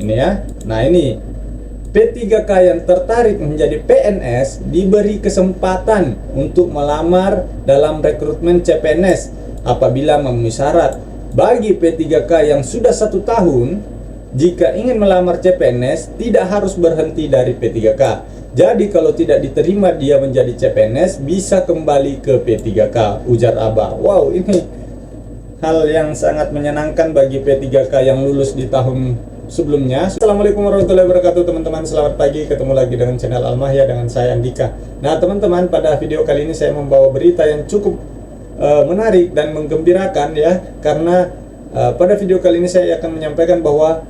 Ini ya. Nah, ini P3K yang tertarik menjadi PNS diberi kesempatan untuk melamar dalam rekrutmen CPNS apabila memenuhi syarat. Bagi P3K yang sudah 1 tahun, jika ingin melamar CPNS tidak harus berhenti dari P3K. Jadi kalau tidak diterima dia menjadi CPNS bisa kembali ke P3K, ujar Abah. Wow, ini hal yang sangat menyenangkan bagi P3K yang lulus di tahun sebelumnya. Assalamualaikum warahmatullahi wabarakatuh teman-teman. Selamat pagi, ketemu lagi dengan channel Almahya dengan saya Andika. Nah teman-teman, pada video kali ini saya membawa berita yang cukup menarik dan menggembirakan ya. Karena pada video kali ini saya akan menyampaikan bahwa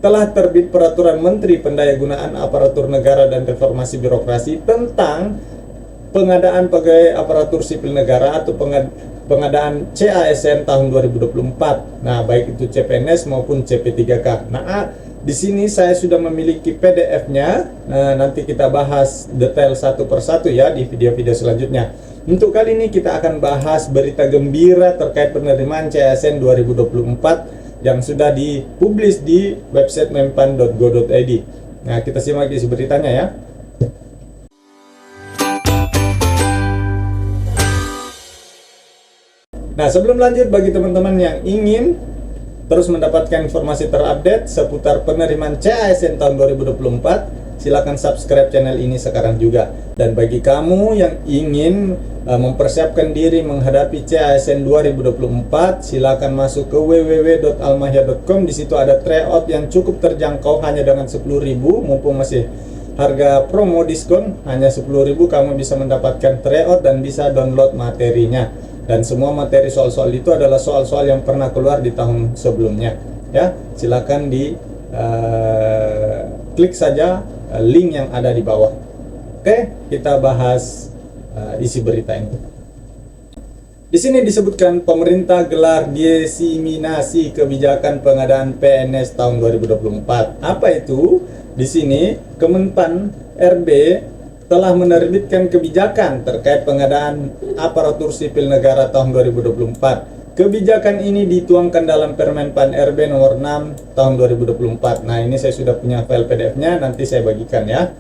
telah terbit peraturan Menteri Pendayagunaan Aparatur Negara dan Reformasi Birokrasi tentang pengadaan pegawai aparatur sipil negara atau pengadaan CASN tahun 2024. Nah, baik itu CPNS maupun CP3K. Nah, di sini saya sudah memiliki PDF-nya. Nah, nanti kita bahas detail satu persatu ya di video-video selanjutnya. Untuk kali ini kita akan bahas berita gembira terkait penerimaan CASN 2024 yang sudah dipublis di website mempan.go.id. Nah, kita simak isi beritanya ya. Nah, sebelum lanjut, bagi teman-teman yang ingin terus mendapatkan informasi terupdate seputar penerimaan CASN tahun 2024, silakan subscribe channel ini sekarang juga. Dan bagi kamu yang ingin mempersiapkan diri menghadapi CASN 2024, silakan masuk ke www.almahya.com. Di situ ada tryout yang cukup terjangkau hanya dengan 10.000, mumpung masih harga promo diskon hanya 10.000, kamu bisa mendapatkan tryout dan bisa download materinya. Dan semua materi soal-soal itu adalah soal-soal yang pernah keluar di tahun sebelumnya ya. Silakan di klik saja link yang ada di bawah. Oke, kita bahas isi berita ini. Di sini disebutkan pemerintah gelar diseminasi kebijakan pengadaan PNS tahun 2024. Apa itu? Di sini Kemenpan RB telah menerbitkan kebijakan terkait pengadaan aparatur sipil negara tahun 2024. Kebijakan ini dituangkan dalam Permenpan RB nomor 6 tahun 2024. Nah, ini saya sudah punya file PDF-nya, nanti saya bagikan ya.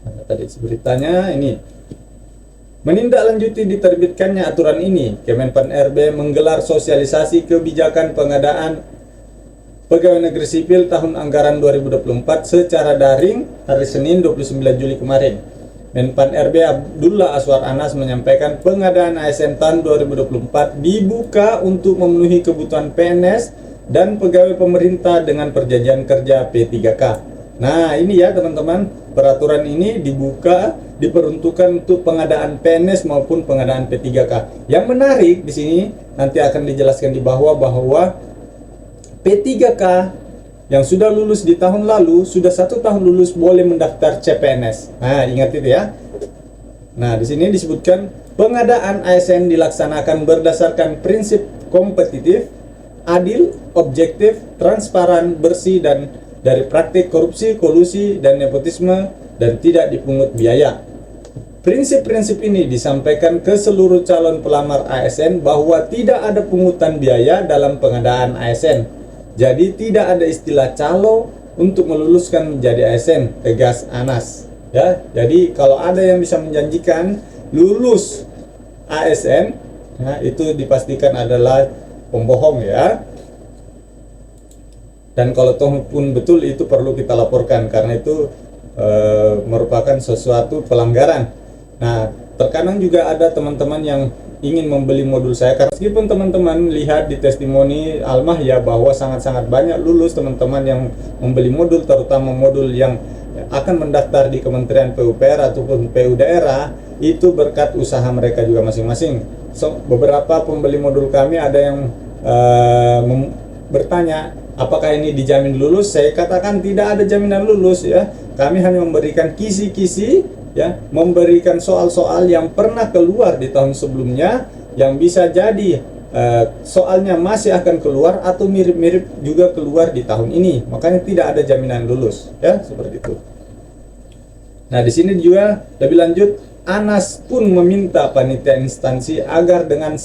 Nah, tadi beritanya ini. Menindaklanjuti diterbitkannya aturan ini, Kemenpan RB menggelar sosialisasi kebijakan pengadaan pegawai negeri sipil tahun anggaran 2024 secara daring hari Senin 29 Juli kemarin. Menpan RB Abdullah Aswar Anas menyampaikan pengadaan ASN tahun 2024 dibuka untuk memenuhi kebutuhan PNS dan pegawai pemerintah dengan perjanjian kerja P3K. Nah, ini ya teman-teman, peraturan ini diperuntukkan untuk pengadaan PNS maupun pengadaan P3K. Yang menarik di sini nanti akan dijelaskan di bawah bahwa P3K yang sudah lulus di tahun lalu, sudah 1 tahun lulus boleh mendaftar CPNS. Nah, ingat itu ya. Nah, di sini disebutkan pengadaan ASN dilaksanakan berdasarkan prinsip kompetitif, adil, objektif, transparan, bersih, dan dari praktik korupsi, kolusi, dan nepotisme, dan tidak dipungut biaya. Prinsip-prinsip ini disampaikan ke seluruh calon pelamar ASN bahwa tidak ada pungutan biaya dalam pengadaan ASN. Jadi tidak ada istilah calo untuk meluluskan menjadi ASN, tegas Anas. Ya, jadi kalau ada yang bisa menjanjikan lulus ASN, nah, itu dipastikan adalah pembohong ya. Dan kalau toh pun betul, itu perlu kita laporkan karena itu merupakan sesuatu pelanggaran. Nah, terkadang juga ada teman-teman yang ingin membeli modul saya, karena meskipun teman-teman lihat di testimoni Almahya bahwa sangat-sangat banyak lulus teman-teman yang membeli modul, terutama modul yang akan mendaftar di Kementerian PUPR ataupun PU daerah, itu berkat usaha mereka juga masing-masing. So, beberapa pembeli modul kami ada yang bertanya, apakah ini dijamin lulus? Saya katakan tidak ada jaminan lulus ya. Kami hanya memberikan kisi-kisi ya, memberikan soal-soal yang pernah keluar di tahun sebelumnya yang bisa jadi soalnya masih akan keluar atau mirip-mirip juga keluar di tahun ini. Makanya tidak ada jaminan lulus ya, seperti itu. Nah, di sini juga lebih lanjut ANAS pun meminta panitia instansi agar dengan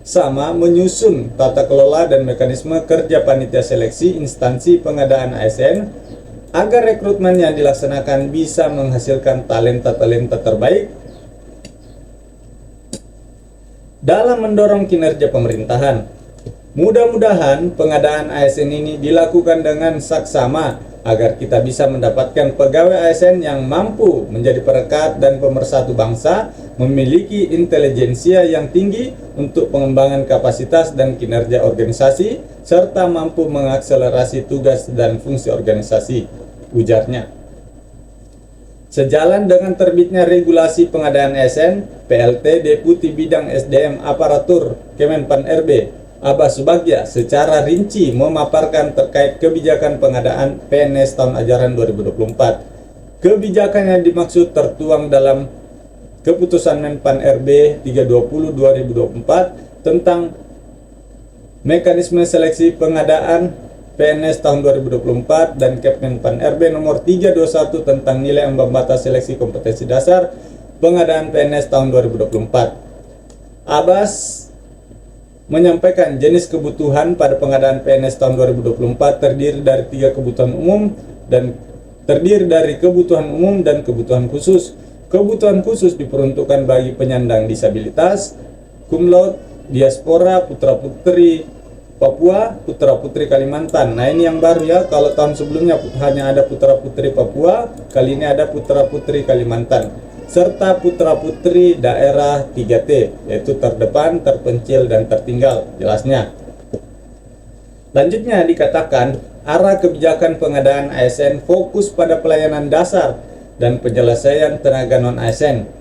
sama menyusun tata kelola dan mekanisme kerja panitia seleksi instansi pengadaan ASN agar rekrutmen yang dilaksanakan bisa menghasilkan talenta-talenta terbaik dalam mendorong kinerja pemerintahan. Mudah-mudahan pengadaan ASN ini dilakukan dengan saksama agar kita bisa mendapatkan pegawai ASN yang mampu menjadi perekat dan pemersatu bangsa, memiliki intelijensia yang tinggi untuk pengembangan kapasitas dan kinerja organisasi, serta mampu mengakselerasi tugas dan fungsi organisasi, ujarnya. Sejalan dengan terbitnya regulasi pengadaan ASN, PLT Deputi Bidang SDM Aparatur Kemenpan RB Abbas Subagja secara rinci memaparkan terkait kebijakan pengadaan PNS tahun ajaran 2024. Kebijakan yang dimaksud tertuang dalam Keputusan Menpan RB 320/2024 tentang mekanisme seleksi pengadaan PNS tahun 2024 dan Kemenpan RB nomor 321 tentang nilai ambang batas seleksi kompetensi dasar pengadaan PNS tahun 2024. Abbas menyampaikan jenis kebutuhan pada pengadaan PNS tahun 2024 terdiri dari 3 kebutuhan umum dan kebutuhan khusus. Kebutuhan khusus diperuntukkan bagi penyandang disabilitas, cum laude, diaspora, putra-putri Papua, putra-putri Kalimantan. Nah, ini yang baru ya. Kalau tahun sebelumnya hanya ada putra-putri Papua, kali ini ada putra-putri Kalimantan, serta putra-putri daerah 3T, yaitu terdepan, terpencil, dan tertinggal, jelasnya. Lanjutnya dikatakan, arah kebijakan pengadaan ASN fokus pada pelayanan dasar dan penyelesaian tenaga non-ASN.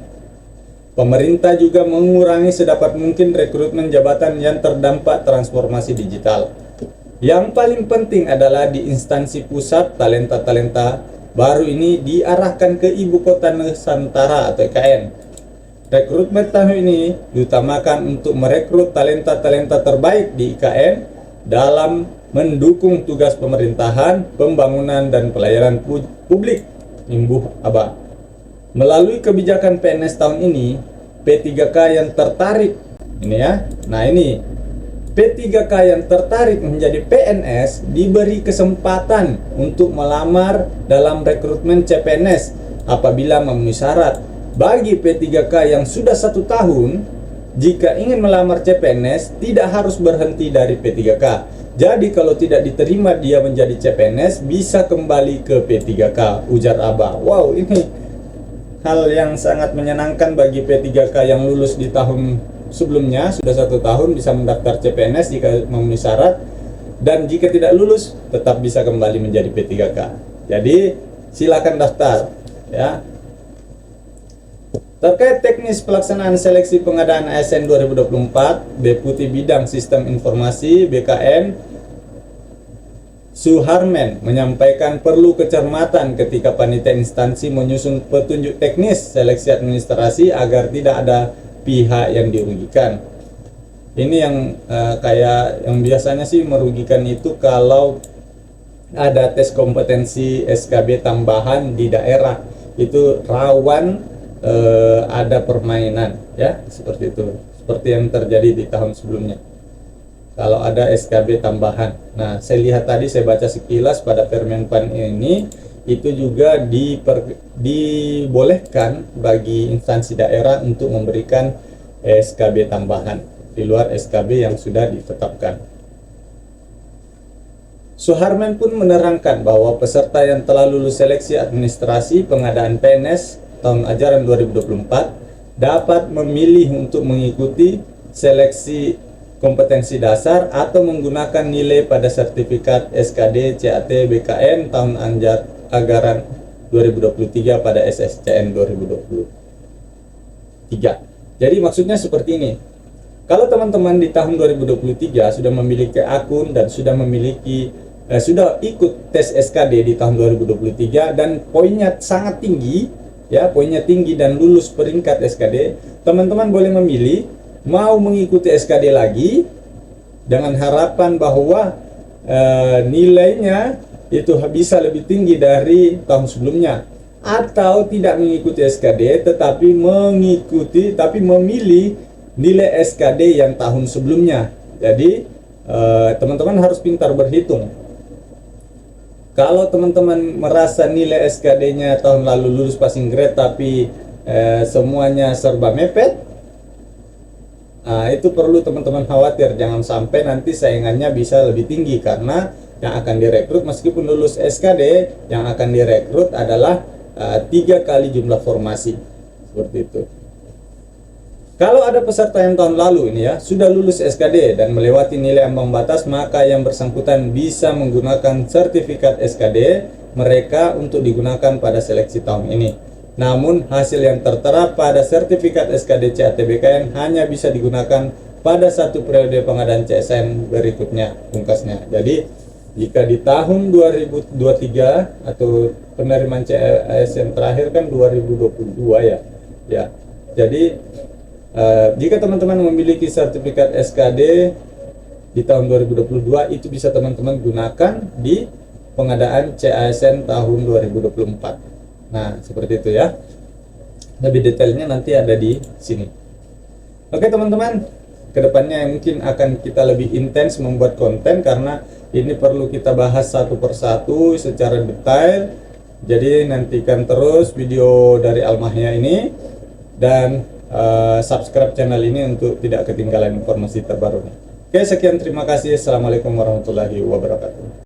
Pemerintah juga mengurangi sedapat mungkin rekrutmen jabatan yang terdampak transformasi digital. Yang paling penting adalah di instansi pusat, talenta-talenta baru ini diarahkan ke Ibu Kota Nusantara atau IKN. Rekrutmen tahun ini diutamakan untuk merekrut talenta-talenta terbaik di IKN dalam mendukung tugas pemerintahan, pembangunan, dan pelayanan publik. Imbuh Aba. Melalui kebijakan PNS tahun ini, P3K yang tertarik, ini ya, nah ini P3K yang tertarik menjadi PNS diberi kesempatan untuk melamar dalam rekrutmen CPNS apabila memenuhi syarat. Bagi P3K yang sudah 1 tahun, jika ingin melamar CPNS tidak harus berhenti dari P3K. Jadi kalau tidak diterima dia menjadi CPNS bisa kembali ke P3K, ujar Abah. Wow, ini hal yang sangat menyenangkan bagi P3K yang lulus di tahun sebelumnya, sudah 1 tahun bisa mendaftar CPNS jika memenuhi syarat, dan jika tidak lulus tetap bisa kembali menjadi P3K. Jadi silakan daftar ya. Terkait teknis pelaksanaan seleksi pengadaan ASN 2024, Deputi Bidang Sistem Informasi BKN Suharmen menyampaikan perlu kecermatan ketika panitia instansi menyusun petunjuk teknis seleksi administrasi agar tidak ada pihak yang dirugikan. Ini yang kayak yang biasanya sih merugikan itu kalau ada tes kompetensi SKB tambahan di daerah, itu rawan ada permainan ya, seperti itu, seperti yang terjadi di tahun sebelumnya kalau ada SKB tambahan. Nah, saya lihat tadi, saya baca sekilas pada Permenpan ini itu juga dibolehkan bagi instansi daerah untuk memberikan SKB tambahan di luar SKB yang sudah ditetapkan. Suharmen pun menerangkan bahwa peserta yang telah lulus seleksi administrasi pengadaan PNS tahun ajaran 2024 dapat memilih untuk mengikuti seleksi kompetensi dasar atau menggunakan nilai pada sertifikat SKD CAT BKN tahun anggaran 2023 pada SSCN 2023. Jadi maksudnya seperti ini. Kalau teman-teman di tahun 2023 sudah memiliki akun dan sudah ikut tes SKD di tahun 2023 dan poinnya sangat tinggi, ya, poinnya tinggi dan lulus peringkat SKD, teman-teman boleh memilih mau mengikuti SKD lagi dengan harapan bahwa nilainya itu bisa lebih tinggi dari tahun sebelumnya, atau tidak mengikuti SKD tetapi memilih nilai SKD yang tahun sebelumnya. Jadi teman-teman harus pintar berhitung. Kalau teman-teman merasa nilai SKD-nya tahun lalu lulus passing grade tapi semuanya serba mepet, itu perlu teman-teman khawatir. Jangan sampai nanti saingannya bisa lebih tinggi, karena yang akan direkrut meskipun lulus SKD, yang akan direkrut adalah 3 kali jumlah formasi, seperti itu. Kalau ada peserta yang tahun lalu ini ya sudah lulus SKD dan melewati nilai ambang batas, maka yang bersangkutan bisa menggunakan sertifikat SKD mereka untuk digunakan pada seleksi tahun ini. Namun hasil yang tertera pada sertifikat SKD CATBKN hanya bisa digunakan pada satu periode pengadaan CSN berikutnya, pungkasnya. Jadi jika di tahun 2023 atau penerimaan CSN terakhir kan 2022 ya. Jadi jika teman-teman memiliki sertifikat SKD di tahun 2022, itu bisa teman-teman gunakan di pengadaan CASN tahun 2024. Nah, seperti itu ya. Lebih detailnya nanti ada di sini. Oke teman-teman, kedepannya mungkin akan kita lebih intens membuat konten, karena ini perlu kita bahas satu persatu secara detail. Jadi nantikan terus video dari Almahya ini, dan subscribe channel ini untuk tidak ketinggalan informasi terbarunya. Oke, sekian, terima kasih. Assalamualaikum warahmatullahi wabarakatuh.